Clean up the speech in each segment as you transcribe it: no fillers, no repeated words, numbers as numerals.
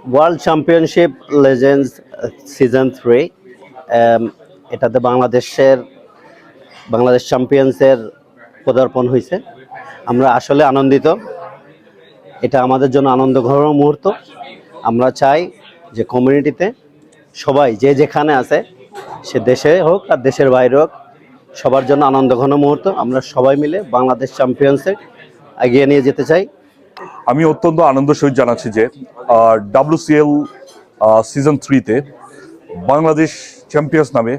World championship legends season 3, এটাতে বাংলাদেশ চ্যাম্পিয়ন্সের পদার্পণ হয়েছে। আমরা আসলে আনন্দিত। এটা আমাদের জন্য আনন্দঘন মুহূর্ত। আমরা চাই যে কমিউনিটিতে সবাই যে যেখানে আছে, সে দেশে হোক আর দেশের বাইরে হোক, সবার জন্য আনন্দঘন মুহূর্ত। আমরা সবাই মিলে বাংলাদেশ চ্যাম্পিয়ন্সে এগিয়ে নিয়ে যেতে চাই। আমি অত্যন্ত আনন্দ সহিত জানাচ্ছি যে WCL সিজন 3-তে বাংলাদেশ চ্যাম্পিয়ন্স নামে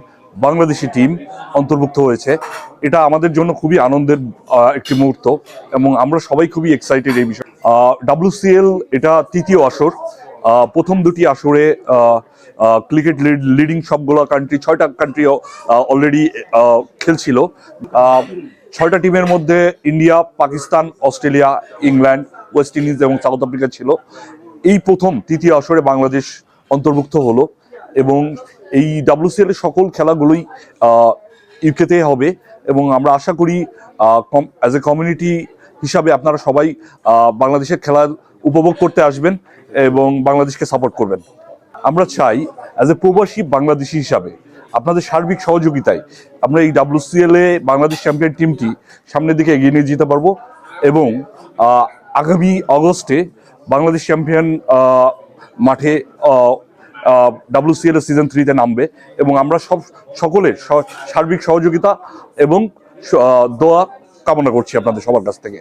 বাংলাদেশি টিম অন্তর্ভুক্ত হয়েছে। এটা আমাদের জন্য খুবই আনন্দের একটি মুহূর্ত এবং আমরা সবাই খুবই এক্সাইটেড এই বিষয়ে। WCL এটা তৃতীয় আসর। প্রথম দুটি আসরে ক্রিকেট লিডিং সবগুলো কান্ট্রি, 6টা কান্ট্রি অলরেডি খেলছিল। 6টা টিমের মধ্যে India, Pakistan, Australia, England, West Indies এবং সাউথ আফ্রিকা ছিল। এই প্রথম তৃতীয় আসরে বাংলাদেশ অন্তর্ভুক্ত হলো এবং এই WCL এর সকল খেলাগুলোই ইউকেতে হবে এবং আমরা আশা করি অ্যাজ এ কমিউনিটি হিসাবে আপনারা সবাই বাংলাদেশের খেলা উপভোগ করতে আসবেন এবং বাংলাদেশকে সাপোর্ট করবেন। আমরা চাই অ্যাজ এ প্রবাসী বাংলাদেশি হিসাবে আপনাদের সার্বিক সহযোগিতায় আমরা এই WCL এ বাংলাদেশ চ্যাম্পিয়ন টিমটি সামনের দিকে এগিয়ে নিয়ে যেতে পারবো এবং আগামী অগস্টে বাংলাদেশ চ্যাম্পিয়ন মাঠে WCL সিজন 3-তে নামবে এবং আমরা সকলের সার্বিক সহযোগিতা এবং দোয়া কামনা করছি আপনাদের সবার কাছ থেকে।